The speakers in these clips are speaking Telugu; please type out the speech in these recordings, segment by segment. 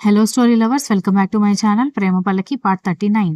Hello story lovers, welcome back to my channel Prema Pallaki part 39.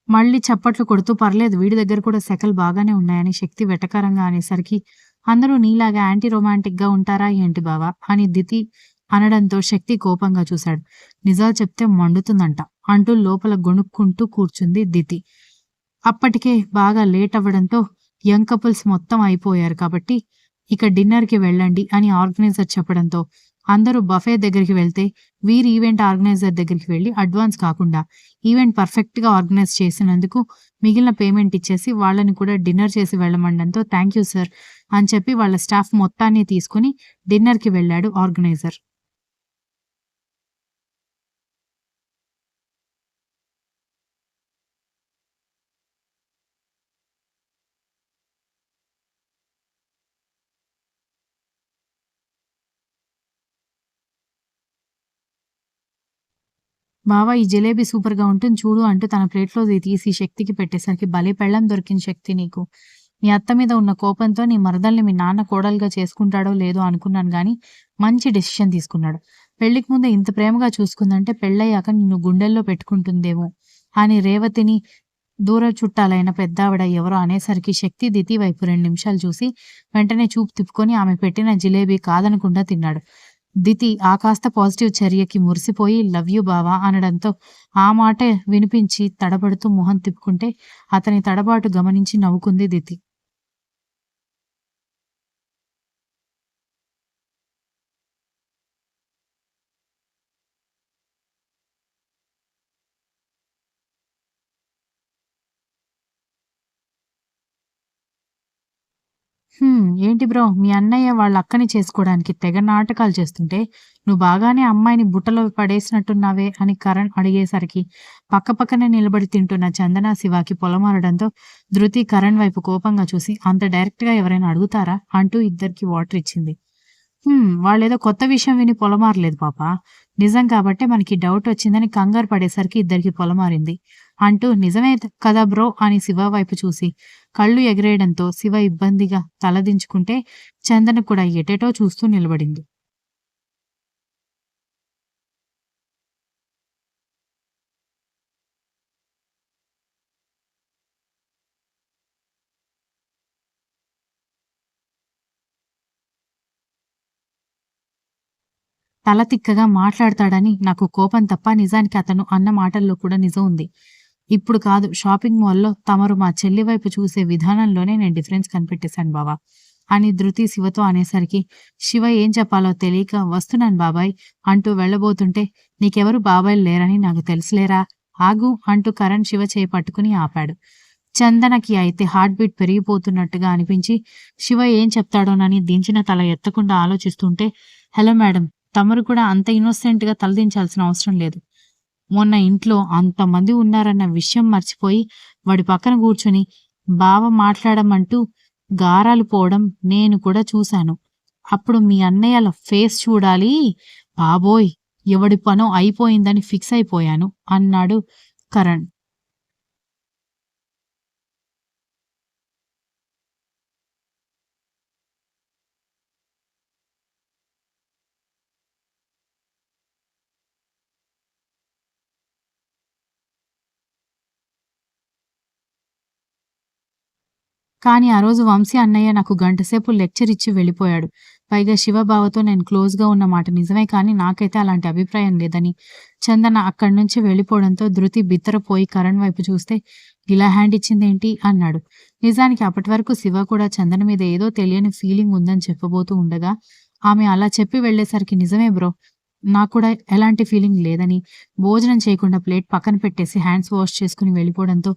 మళ్ళీ చప్పట్లు కొడుతూ పర్లేదు వీడి దగ్గర కూడా సెకలు బాగానే ఉన్నాయని శక్తి వెటకారంగా అనేసరికి అందరూ నీలాగా యాంటీ రొమాంటిక్ గా ఉంటారా ఏంటి బావా అని దితి అనడంతో శక్తి కోపంగా చూశాడు. నిజాలు చెప్తే మండుతుందంట అంటూ లోపల గొణుక్కుంటూ కూర్చుంది దితి. అప్పటికే బాగా లేట్ అవ్వడంతో యంగ్ కపుల్స్ మొత్తం అయిపోయారు కాబట్టి ఇక డిన్నర్కి వెళ్ళండి అని ఆర్గనైజర్ చెప్పడంతో అందరూ బఫే దగ్గరికి వెళ్తే వీరి ఈవెంట్ ఆర్గనైజర్ దగ్గరికి వెళ్ళి అడ్వాన్స్ కాకుండా ఈవెంట్ పర్ఫెక్ట్గా ఆర్గనైజ్ చేసినందుకు మిగిలిన పేమెంట్ ఇచ్చేసి వాళ్ళని కూడా డిన్నర్ చేసి వెళ్ళమండంతో థ్యాంక్ యూ సార్ అని చెప్పి వాళ్ళ స్టాఫ్ మొత్తాన్ని తీసుకుని డిన్నర్కి వెళ్ళాడు ఆర్గనైజర్. బావ ఈ జిలేబీ సూపర్‌గా ఉంటుంది చూడు అంటూ తన ప్లేట్‌లోది తీసి శక్తికి పెట్టేసరికి భలే పెళ్ళాం దొరికింది శక్తి నీకు. మీ అత్త మీద ఉన్న కోపంతో నీ మరదల్ని మీ నాన్న కోడలుగా చేసుకుంటాడో లేదో అనుకున్నాను గానీ మంచి డెసిషన్ తీసుకున్నాడు. పెళ్ళికి ముందే ఇంత ప్రేమగా చూసుకుందంటే పెళ్ళయ్యాక నిన్ను గుండెల్లో పెట్టుకుంటుందేమో అని రేవతిని దూరపు చుట్టాలైన పెద్దావిడ ఎవరో అనేసరికి శక్తి దితి వైపు 2 నిమిషాలు చూసి వెంటనే చూపు తిప్పుకొని ఆమె పెట్టిన జిలేబీ కాదనకుండా తిన్నాడు. దితి ఆ కాస్త పాజిటివ్ చర్యకి మురిసిపోయి లవ్ యూ బావా అనడంతో ఆ మాటే వినిపించి తడబడుతూ మొహం తిప్పుకుంటే అతని తడబాటు గమనించి నవ్వుకుంది దితి. ఏంటి బ్రో మీ అన్నయ్య వాళ్ళ అక్కని చేసుకోవడానికి తెగ నాటకాలు చేస్తుంటే నువ్వు బాగానే అమ్మాయిని బుట్టలో పడేసినట్టున్నావే అని కరణ్ అడిగేసరికి పక్కపక్కనే నిలబడి తింటున్న చందన శివాకి పొలమారడంతో ధృతి కరణ్ వైపు కోపంగా చూసి అంత డైరెక్ట్గా ఎవరైనా అడుగుతారా అంటూ ఇద్దరికి వాటర్ ఇచ్చింది. వాళ్ళేదో కొత్త విషయం విని పొలమారలేదు పాప. నిజం కాబట్టే మనకి డౌట్ వచ్చిందని కంగారు పడేసరికి ఇద్దరికి పొలమారింది. అంటూ నిజమే కదా బ్రో అని శివ వైపు చూసి కళ్ళు ఎగిరేయడంతో శివ ఇబ్బందిగా తలదించుకుంటే చందన కూడా ఎటేటో చూస్తూ నిలబడింది. తల తిక్కగా మాట్లాడతాడని నాకు కోపం తప్ప నిజానికి అతను అన్న మాటల్లో కూడా నిజం ఉంది. ఇప్పుడు కాదు షాపింగ్ మాల్‌లో తమరు మా చెల్లి వైపు చూసే విధానంలోనే నేను డిఫరెన్స్ కనిపెట్టేశాను బావ అని ధృతి శివతో అనేసరికి శివ ఏం చెప్పాలో తెలియక వస్తున్నాను బాబాయ్ అంటూ వెళ్ళబోతుంటే నీకెవరు బాబాయిలు లేరని నాకు తెలుసులేరా ఆగు అంటూ కరణ్ శివ చేయి పట్టుకుని ఆపాడు. చందనకి అయితే హార్ట్ బీట్ పెరిగిపోతున్నట్టుగా అనిపించి శివ ఏం చెప్తాడోనని దించిన తల ఎత్తకుండా ఆలోచిస్తుంటే హలో మేడం తమరు కూడా అంత ఇన్నోసెంట్‌గా తలదించాల్సిన అవసరం లేదు. మొన్న ఇంట్లో అంతమంది ఉన్నారన్న విషయం మర్చిపోయి వాడి పక్కన కూర్చొని బావ మాట్లాడమంటూ గారాలు పోవడం నేను కూడా చూశాను. అప్పుడు మీ అన్నయ్యల ఫేస్ చూడాలి. బాబోయ్! ఎవడి పనో అయిపోయిందని ఫిక్స్ అయిపోయాను అన్నాడు కరణ్. కానీ ఆ రోజు వంశీ అన్నయ్య నాకు గంటసేపు లెక్చర్ ఇచ్చి వెళ్ళిపోయాడు. పైగా శివబావతో నేను క్లోజ్‌గా ఉన్న మాట నిజమే కానీ నాకైతే అలాంటి అభిప్రాయం లేదని చందన అక్కడి నుంచి వెళ్ళిపోవడంతో ధృతి బిత్తరపోయి కరణ్ వైపు చూస్తే ఇలా హ్యాండ్ ఇచ్చిందేంటి అన్నాడు. నిజానికి అప్పటి వరకు శివ కూడా చందన మీద ఏదో తెలియని ఫీలింగ్ ఉందని చెప్పబోతూ ఉండగా ఆమె అలా చెప్పి వెళ్ళేసరికి నిజమే బ్రో నాకు కూడా ఎలాంటి ఫీలింగ్ లేదని భోజనం చేయకుండా ప్లేట్ పక్కన పెట్టేసి హ్యాండ్స్ వాష్ చేసుకుని వెళ్ళిపోవడంతో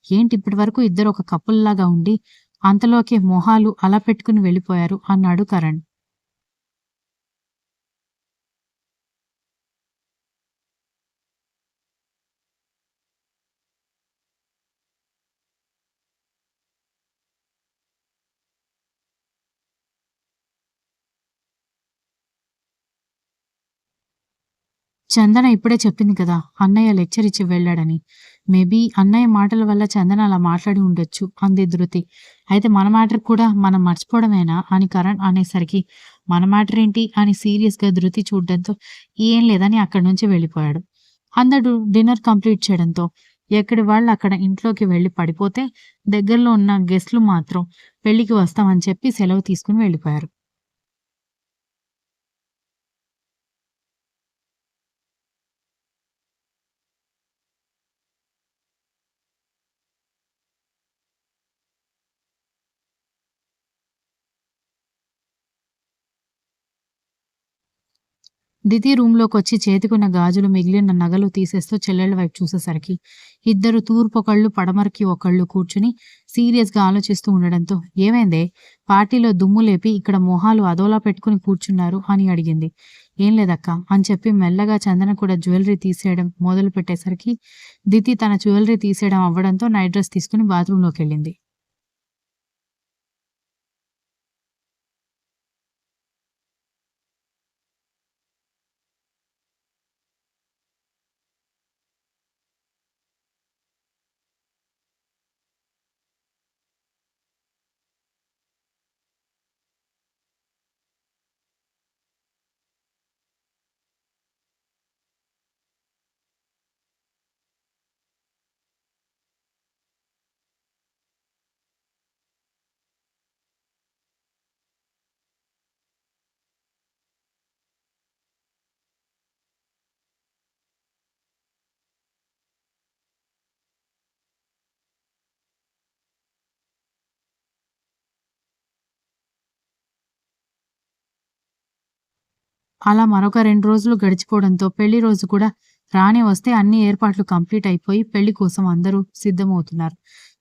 ఏంటి ఇప్పటి వరకు ఇద్దరు ఒక కపుల్‌లాగా ఉండి అంతలోకే మొహాలు అలా పెట్టుకుని వెళ్ళిపోయారు అన్నాడు కరణ్. చందన ఇప్పుడే చెప్పింది కదా! అన్నయ్య లెక్చర్ ఇచ్చి వెళ్ళాడని. మేబీ అన్నయ్య మాటల వల్ల చందన అలా మాట్లాడి ఉండొచ్చు అంది ధృతి. అయితే మన మ్యాటర్ కూడా మనం మర్చిపోవడమేనా అని కరణ్ అనేసరికి, మన మ్యాటర్ ఏంటి అని సీరియస్‌గా ధృతి చూడడంతో ఏం లేదని అక్కడి నుంచి వెళ్ళిపోయాడు. అందరూ డిన్నర్ కంప్లీట్ చేయడంతో ఎక్కడి వాళ్ళు అక్కడ ఇంట్లోకి వెళ్లి పడిపోతే దగ్గరలో ఉన్న గెస్ట్‌లు మాత్రం పెళ్ళికి వస్తామని చెప్పి సెలవు తీసుకొని వెళ్ళిపోయారు. దితి రూమ్‌లోకొచ్చి చేతికున్న గాజులు, మిగిలిన నగలు తీసేస్తూ చెల్లెళ్ళ వైపు చూసేసరికి, ఇద్దరు తూర్పొకళ్ళు, పడమరకి ఒకళ్ళు కూర్చుని సీరియస్‌గా ఆలోచిస్తూ ఉండడంతో, "ఏమైందే? పార్టీలో దుమ్ము లేపి ఇక్కడ మొహాలు అదోలా పెట్టుకుని కూర్చున్నారు" అని అడిగింది. "ఏం లేదక్కా" అని చెప్పి మెల్లగా చందన కూడా జ్యువెల్లరీ తీసేయడం మొదలుపెట్టేసరికి, దితి తన జ్యువెల్లరీ తీసేయడం అవ్వడంతో నైట్ డ్రెస్ తీసుకుని బాత్రూంలోకెళ్ళింది. అలా మరొక 2 రోజులు గడిచిపోవడంతో పెళ్లి రోజు కూడా రానే వస్తే అన్ని ఏర్పాట్లు కంప్లీట్ అయిపోయి పెళ్లి కోసం అందరూ సిద్ధమవుతున్నారు.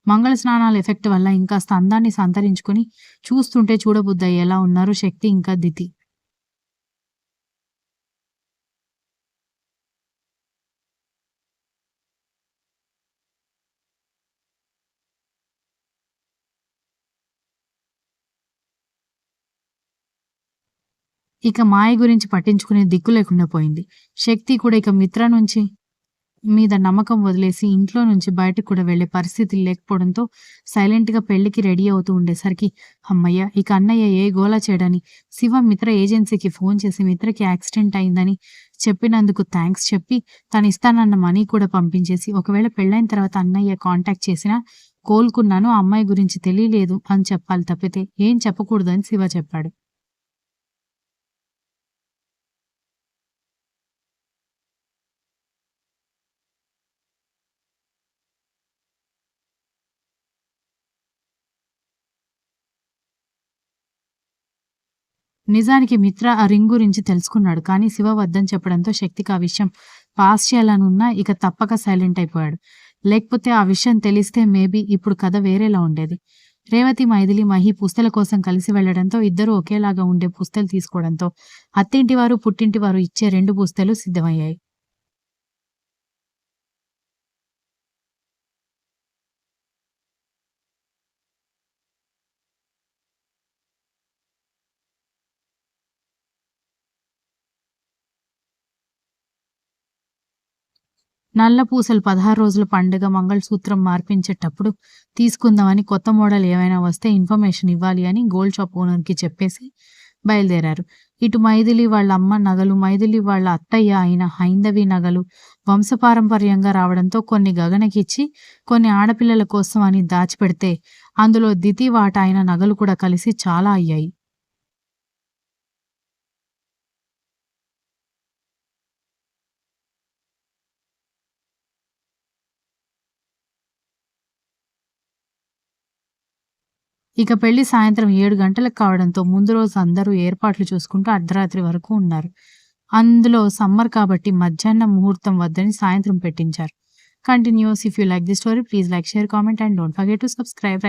మంగళ స్నానాల ఎఫెక్ట్ వల్ల ఇంకాస్త అందాన్ని సంతరించుకొని చూస్తుంటే చూడబుద్దయ్యేలా ఉన్నారు శక్తి ఇంకా దితి. ఇక మాయ గురించి పట్టించుకునే దిక్కు లేకుండా పోయింది. శక్తి కూడా ఇక మిత్ర నుంచి మీద నమ్మకం వదిలేసి ఇంట్లో నుంచి బయటకు కూడా వెళ్ళే పరిస్థితి లేకపోవడంతో సైలెంట్‌గా పెళ్లికి రెడీ అవుతూ ఉండేసరికి, హమ్మయ్య! ఇక అన్నయ్య ఏ గోల చేయడని శివ మిత్ర ఏజెన్సీకి ఫోన్ చేసి మిత్రకి యాక్సిడెంట్ అయిందని చెప్పినందుకు థాంక్స్ చెప్పి తనిస్తానన్న మనీ కూడా పంపించేసి, ఒకవేళ పెళ్లయిన తర్వాత అన్నయ్య కాంటాక్ట్ చేసినా కోలుకున్నాను, ఆ అమ్మాయి గురించి తెలియలేదు అని చెప్పాలి తప్పితే ఏం చెప్పకూడదని శివ చెప్పాడు. నిజానికి మిత్ర ఆ రింగ్ గురించి తెలుసుకున్నాడు. కానీ శివ వద్దని చెప్పడంతో శక్తికి ఆ విషయం పాస్ చేయాలనున్నా ఇక తప్పక సైలెంట్ అయిపోయాడు. లేకపోతే ఆ విషయం తెలిస్తే మేబీ ఇప్పుడు కథ వేరేలా ఉండేది. రేవతి, మైథిలి, మహి పుస్తెల కోసం కలిసి వెళ్లడంతో ఇద్దరూ ఒకేలాగా ఉండే పుస్తెలు తీసుకోవడంతో అత్తింటివారు, పుట్టింటివారు ఇచ్చే 2 పుస్తెలు సిద్ధమయ్యాయి. నల్ల పూసలు 16 రోజుల పండుగ మంగళసూత్రం మార్పించేటప్పుడు తీసుకుందామని కొత్త మోడల్ ఏమైనా వస్తే ఇన్ఫర్మేషన్ ఇవ్వాలి అని గోల్డ్ షాప్ ఓనర్‌కి చెప్పేసి బయలుదేరారు. ఇటు మైథిలి వాళ్ళ అమ్మ నగలు, మైథిలి వాళ్ళ అత్తయ్య అయిన హైందవి నగలు వంశపారంపర్యంగా రావడంతో కొన్ని గగనకిచ్చి, కొన్ని ఆడపిల్లల కోసం అని దాచిపెడితే అందులో దితి వాటా అయిన నగలు కూడా కలిసి చాలా అయ్యాయి. ఇక పెళ్లి సాయంత్రం 7 గంటలకు కావడంతో ముందు రోజు అందరూ ఏర్పాట్లు చూసుకుంటూ అర్ధరాత్రి వరకు ఉన్నారు. అందులో సమ్మర్ కాబట్టి మధ్యాహ్నం ముహూర్తం వద్దని సాయంత్రం పెట్టించారు. Continuous. If you like the story please like, share, comment and don't forget to subscribe.